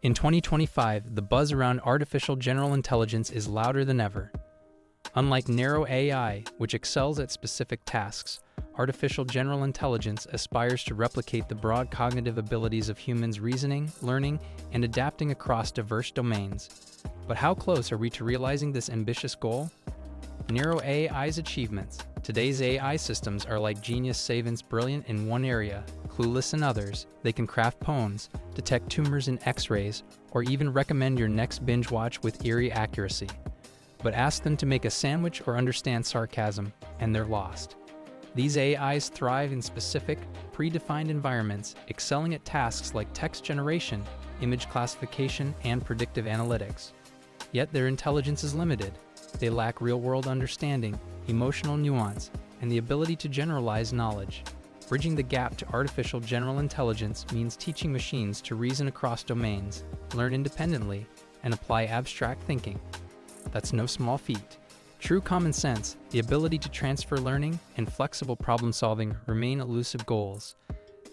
In 2025, the buzz around artificial general intelligence is louder than ever. Unlike narrow AI, which excels at specific tasks, artificial general intelligence aspires to replicate the broad cognitive abilities of humans reasoning, learning, and adapting across diverse domains. But how close are we to realizing this ambitious goal? Narrow AI's achievements. Today's AI systems are like genius savants, brilliant in one area, clueless in others. They can craft poems, detect tumors in X-rays, or even recommend your next binge watch with eerie accuracy. But ask them to make a sandwich or understand sarcasm, and they're lost. These AIs thrive in specific, predefined environments, excelling at tasks like text generation, image classification, and predictive analytics. Yet their intelligence is limited. They lack real-world understanding, emotional nuance, and the ability to generalize knowledge. Bridging the gap to artificial general intelligence means teaching machines to reason across domains, learn independently, and apply abstract thinking. That's no small feat. True common sense, the ability to transfer learning, and flexible problem-solving remain elusive goals.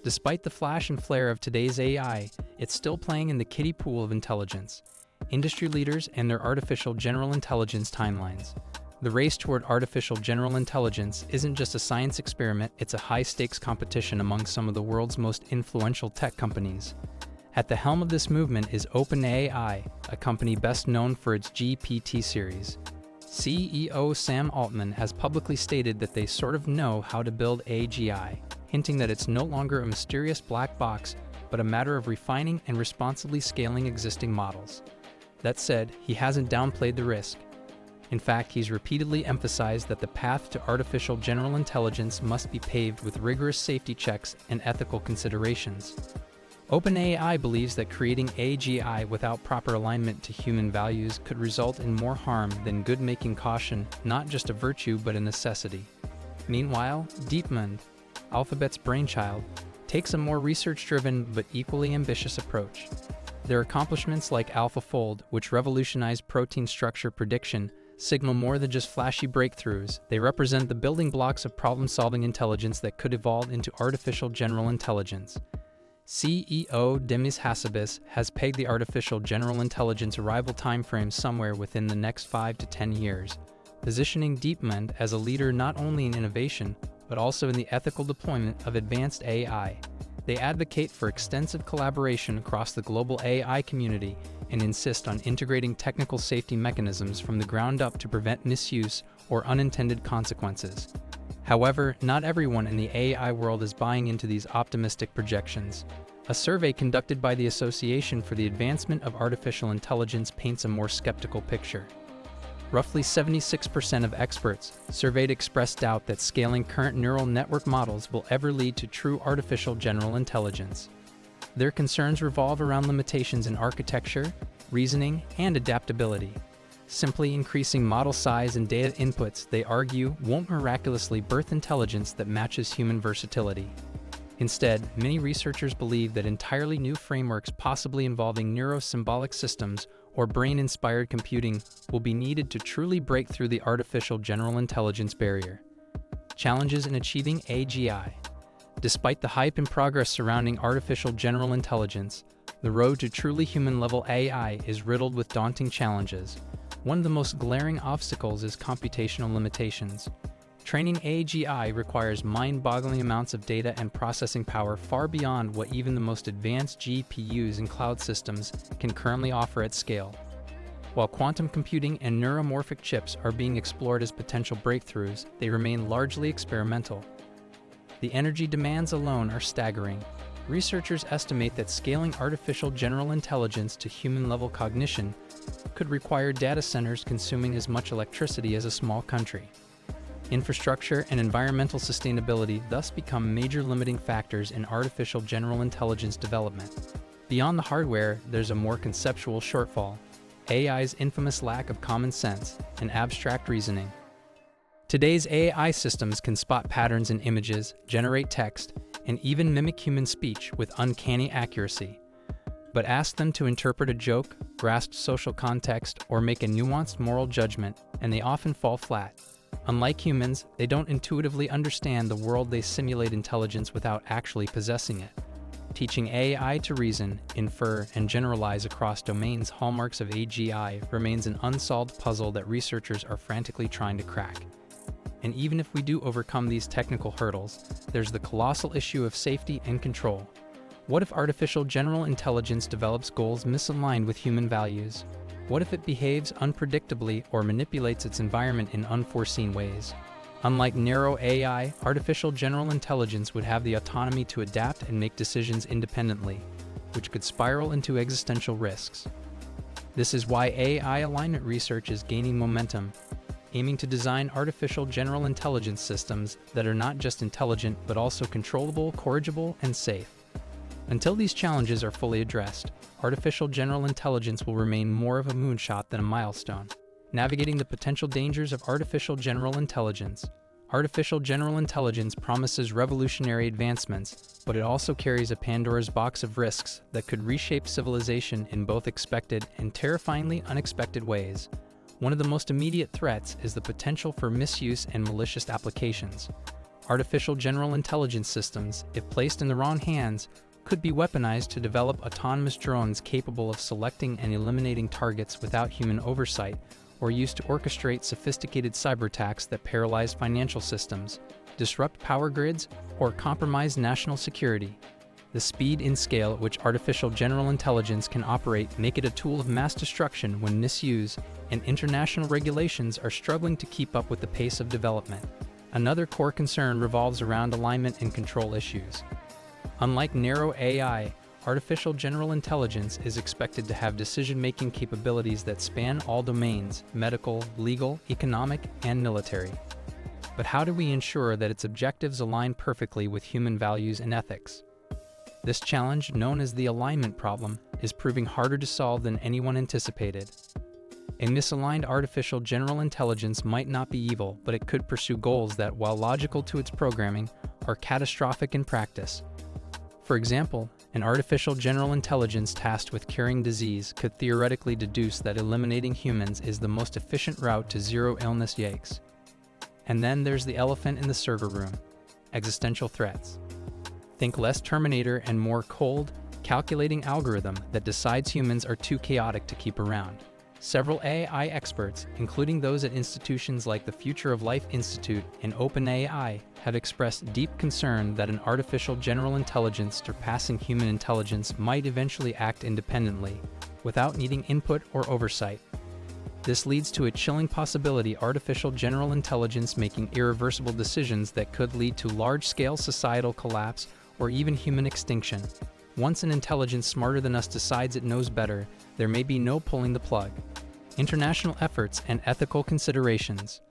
Despite the flash and flare of today's AI, it's still playing in the kiddie pool of intelligence. Industry leaders and their artificial general intelligence timelines. The race toward artificial general intelligence isn't just a science experiment, it's a high-stakes competition among some of the world's most influential tech companies. At the helm of this movement is OpenAI, a company best known for its GPT series. CEO Sam Altman has publicly stated that they sort of know how to build AGI, hinting that it's no longer a mysterious black box, but a matter of refining and responsibly scaling existing models. That said, he hasn't downplayed the risk. In fact, he's repeatedly emphasized that the path to artificial general intelligence must be paved with rigorous safety checks and ethical considerations. OpenAI believes that creating AGI without proper alignment to human values could result in more harm than good, making caution not just a virtue but a necessity. Meanwhile, DeepMind, Alphabet's brainchild, takes a more research-driven but equally ambitious approach. Their accomplishments like AlphaFold, which revolutionized protein structure prediction, signal more than just flashy breakthroughs. They represent the building blocks of problem-solving intelligence that could evolve into artificial general intelligence. CEO Demis Hassabis has pegged the artificial general intelligence arrival timeframe somewhere within the next 5 to 10 years, positioning DeepMind as a leader not only in innovation, but also in the ethical deployment of advanced AI. They advocate for extensive collaboration across the global AI community and insist on integrating technical safety mechanisms from the ground up to prevent misuse or unintended consequences. However, not everyone in the AI world is buying into these optimistic projections. A survey conducted by the Association for the Advancement of Artificial Intelligence paints a more skeptical picture. Roughly 76% of experts surveyed expressed doubt that scaling current neural network models will ever lead to true artificial general intelligence. Their concerns revolve around limitations in architecture, reasoning, and adaptability. Simply increasing model size and data inputs, they argue, won't miraculously birth intelligence that matches human versatility. Instead, many researchers believe that entirely new frameworks, possibly involving neuro-symbolic systems or brain-inspired computing, will be needed to truly break through the artificial general intelligence barrier. Challenges in achieving AGI. Despite the hype and progress surrounding artificial general intelligence, the road to truly human-level AI is riddled with daunting challenges. One of the most glaring obstacles is computational limitations. Training AGI requires mind-boggling amounts of data and processing power far beyond what even the most advanced GPUs and cloud systems can currently offer at scale. While quantum computing and neuromorphic chips are being explored as potential breakthroughs, they remain largely experimental. The energy demands alone are staggering. Researchers estimate that scaling artificial general intelligence to human-level cognition could require data centers consuming as much electricity as a small country. Infrastructure and environmental sustainability thus become major limiting factors in artificial general intelligence development. Beyond the hardware, there's a more conceptual shortfall: AI's infamous lack of common sense and abstract reasoning. Today's AI systems can spot patterns in images, generate text, and even mimic human speech with uncanny accuracy. But ask them to interpret a joke, grasp social context, or make a nuanced moral judgment, and they often fall flat. Unlike humans, they don't intuitively understand the world. They simulate intelligence without actually possessing it. Teaching AI to reason, infer, and generalize across domains hallmarks of AGI remains an unsolved puzzle that researchers are frantically trying to crack. And even if we do overcome these technical hurdles, there's the colossal issue of safety and control. What if artificial general intelligence develops goals misaligned with human values? What if it behaves unpredictably or manipulates its environment in unforeseen ways? Unlike narrow AI, artificial general intelligence would have the autonomy to adapt and make decisions independently, which could spiral into existential risks. This is why AI alignment research is gaining momentum, aiming to design artificial general intelligence systems that are not just intelligent but also controllable, corrigible, and safe. Until these challenges are fully addressed, artificial general intelligence will remain more of a moonshot than a milestone. Navigating the potential dangers of artificial general intelligence. Artificial general intelligence promises revolutionary advancements, but it also carries a Pandora's box of risks that could reshape civilization in both expected and terrifyingly unexpected ways. One of the most immediate threats is the potential for misuse and malicious applications. Artificial general intelligence systems, if placed in the wrong hands, could be weaponized to develop autonomous drones capable of selecting and eliminating targets without human oversight, or used to orchestrate sophisticated cyberattacks that paralyze financial systems, disrupt power grids, or compromise national security. The speed and scale at which artificial general intelligence can operate make it a tool of mass destruction when misused, and international regulations are struggling to keep up with the pace of development. Another core concern revolves around alignment and control issues. Unlike narrow AI, artificial general intelligence is expected to have decision-making capabilities that span all domains: medical, legal, economic, and military. But how do we ensure that its objectives align perfectly with human values and ethics? This challenge, known as the alignment problem, is proving harder to solve than anyone anticipated. A misaligned artificial general intelligence might not be evil, but it could pursue goals that, while logical to its programming, are catastrophic in practice. For example, an artificial general intelligence tasked with curing disease could theoretically deduce that eliminating humans is the most efficient route to zero illness. Yikes. And then there's the elephant in the server room: existential threats. Think less Terminator and more cold, calculating algorithm that decides humans are too chaotic to keep around. Several AI experts, including those at institutions like the Future of Life Institute and OpenAI, have expressed deep concern that an artificial general intelligence surpassing human intelligence might eventually act independently, without needing input or oversight. This leads to a chilling possibility: artificial general intelligence making irreversible decisions that could lead to large-scale societal collapse or even human extinction. Once an intelligence smarter than us decides it knows better, there may be no pulling the plug. International efforts and ethical considerations.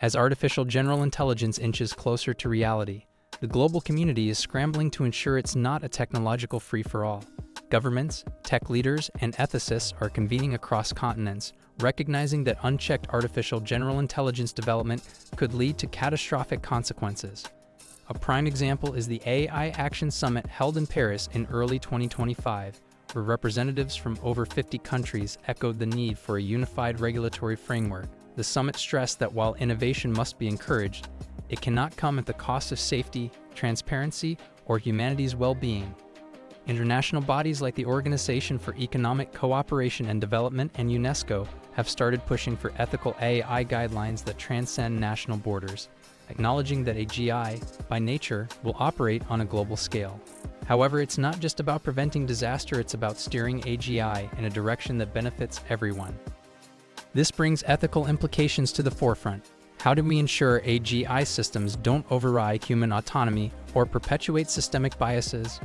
As artificial general intelligence inches closer to reality, the global community is scrambling to ensure it's not a technological free-for-all. Governments, tech leaders, and ethicists are convening across continents, recognizing that unchecked artificial general intelligence development could lead to catastrophic consequences. A prime example is the AI Action Summit held in Paris in early 2025, where representatives from over 50 countries echoed the need for a unified regulatory framework. The summit stressed that while innovation must be encouraged, it cannot come at the cost of safety, transparency, or humanity's well-being. International bodies like the Organization for Economic Cooperation and Development and UNESCO have started pushing for ethical AI guidelines that transcend national borders, acknowledging that AGI, by nature, will operate on a global scale. However, it's not just about preventing disaster, it's about steering AGI in a direction that benefits everyone. This brings ethical implications to the forefront. How do we ensure AGI systems don't override human autonomy or perpetuate systemic biases?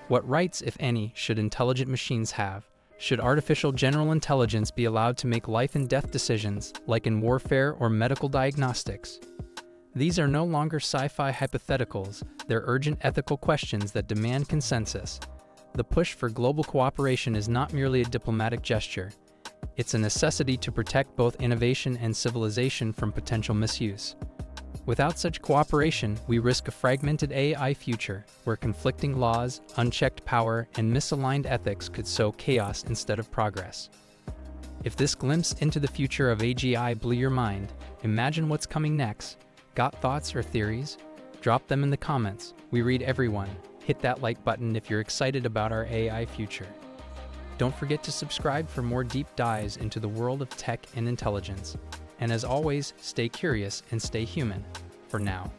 What rights, if any, should intelligent machines have? Should artificial general intelligence be allowed to make life and death decisions, like in warfare or medical diagnostics? These are no longer sci-fi hypotheticals, they're urgent ethical questions that demand consensus. The push for global cooperation is not merely a diplomatic gesture. It's a necessity to protect both innovation and civilization from potential misuse. Without such cooperation, we risk a fragmented AI future, where conflicting laws, unchecked power, and misaligned ethics could sow chaos instead of progress. If this glimpse into the future of AGI blew your mind, imagine what's coming next. Got thoughts or theories? Drop them in the comments. We read everyone. Hit that like button if you're excited about our AI future. Don't forget to subscribe for more deep dives into the world of tech and intelligence. And as always, stay curious and stay human. For now.